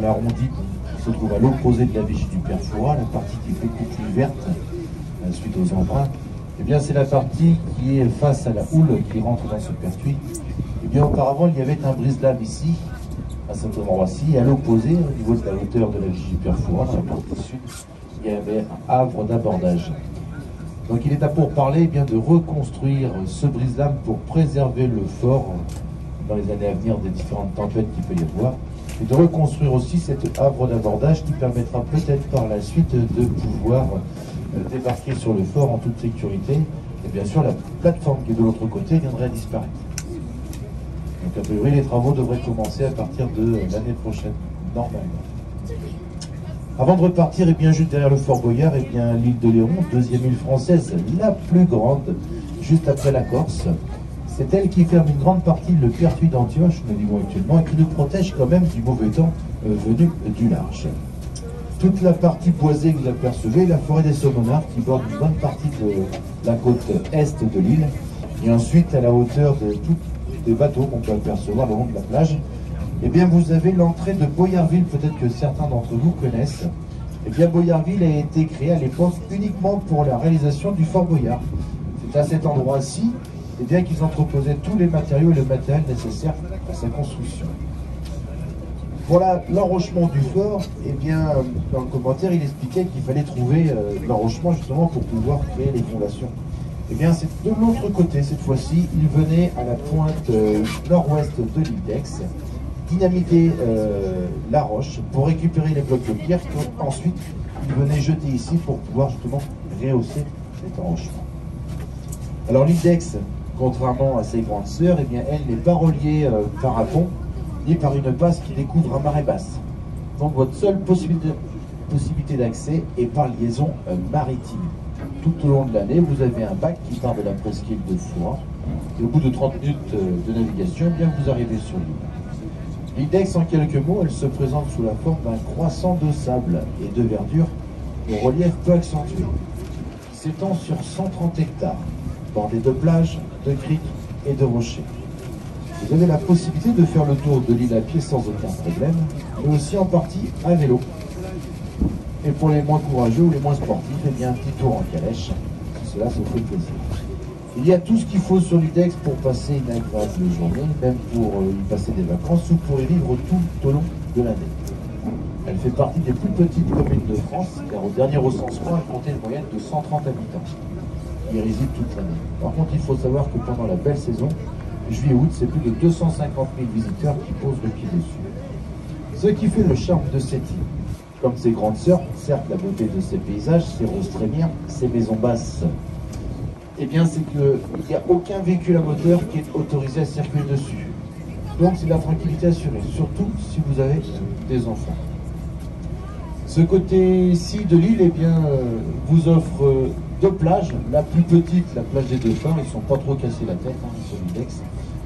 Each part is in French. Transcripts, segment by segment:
l'arrondi qui se trouve à l'opposé de la vigie du Père Fouras, la partie qui est beaucoup plus verte suite aux embruns. Eh bien, c'est la partie qui est face à la houle qui rentre dans ce pertuis. Eh bien, auparavant, il y avait un brise-lames ici, à cet endroit-ci, et à l'opposé, au niveau de la hauteur de la vigie du Père Fouras, dans la partie sud, il y avait un havre d'abordage. Donc il est à pourparler eh bien, de reconstruire ce brise-lames pour préserver le fort dans les années à venir des différentes tempêtes qu'il peut y avoir, et de reconstruire aussi cet havre d'abordage qui permettra peut-être par la suite de pouvoir débarquer sur le fort en toute sécurité. Et bien sûr, la plateforme qui est de l'autre côté viendrait à disparaître. Donc a priori, les travaux devraient commencer à partir de l'année prochaine, normalement. Avant de repartir, et bien juste derrière le Fort Boyard, et bien l'île de Léron, deuxième île française, la plus grande, juste après la Corse. C'est elle qui ferme une grande partie le pertuis d'Antioche, nous vivons actuellement, et qui nous protège quand même du mauvais temps venu du large. Toute la partie boisée que vous apercevez, la forêt des Saumonards qui borde une bonne partie de la côte est de l'île, et ensuite à la hauteur de tous les bateaux qu'on peut apercevoir le long de la plage, eh bien vous avez l'entrée de Boyarville, peut-être que certains d'entre vous connaissent. Eh bien Boyarville a été créé à l'époque uniquement pour la réalisation du Fort Boyard. C'est à cet endroit-ci eh bien qu'ils entreposaient tous les matériaux et le matériel nécessaire à sa construction. Pour l'enrochement du fort, eh bien dans le commentaire il expliquait qu'il fallait trouver l'enrochement justement pour pouvoir créer les fondations. Eh bien c'est de l'autre côté cette fois-ci, il venait à la pointe nord-ouest de l'île d'Aix, dynamiter la roche pour récupérer les blocs de pierre qu'ensuite il venait jeter ici pour pouvoir justement rehausser cet enrochement. Alors l'île d'Aix, contrairement à ses grandes sœurs, eh bien elle n'est pas reliée par un pont ni par une passe qui découvre à marée basse. Donc votre seule possibilité d'accès est par liaison maritime. Tout au long de l'année, vous avez un bac qui part de la presqu'île de Foix, et au bout de 30 minutes de navigation, eh bien vous arrivez sur l'île. L'île d'Aix, en quelques mots, elle se présente sous la forme d'un croissant de sable et de verdure au relief peu accentué, qui s'étend sur 130 hectares, bordé de plages, de criques et de rochers. Vous avez la possibilité de faire le tour de l'île à pied sans aucun problème, mais aussi en partie à vélo. Et pour les moins courageux ou les moins sportifs, eh bien un petit tour en calèche, si cela se fait plaisir. Il y a tout ce qu'il faut sur l'île d'Aix pour passer une agréable journée, même pour y passer des vacances ou pour y vivre tout au long de l'année. Elle fait partie des plus petites communes de France, car au dernier recensement, elle comptait une moyenne de 130 habitants. Qui y résident toute l'année. Par contre, il faut savoir que pendant la belle saison, juillet-août, c'est plus de 250 000 visiteurs qui posent le pied dessus. Ce qui fait le charme de cette île. Comme ses grandes sœurs, certes la beauté de ses paysages, ses roses trémières, ses maisons basses, eh bien c'est qu'il n'y a aucun véhicule à moteur qui est autorisé à circuler dessus. Donc c'est de la tranquillité assurée, surtout si vous avez des enfants. Ce côté-ci de l'île, eh bien, vous offre deux plages. La plus petite, la plage des Dauphins, ils ne sont pas trop cassés la tête, sur l'île d'Aix.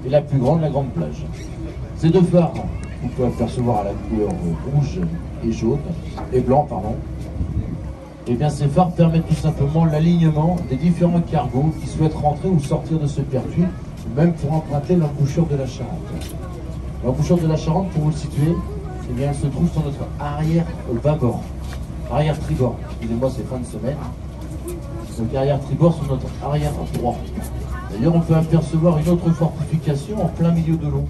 Et la plus grande, la grande plage. Ces deux phares, vous pouvez apercevoir à la couleur rouge et jaune, et blanc, pardon. Eh bien, ces phares permettent tout simplement l'alignement des différents cargos qui souhaitent rentrer ou sortir de ce pertuis, même pour emprunter l'embouchure de la Charente. L'embouchure de la Charente, pour vous le situer, eh bien, elle se trouve sur notre arrière bâbord, arrière tribord. Excusez-moi, c'est fin de semaine. Donc arrière tribord sur notre arrière droit. D'ailleurs, on peut apercevoir une autre fortification en plein milieu de l'eau.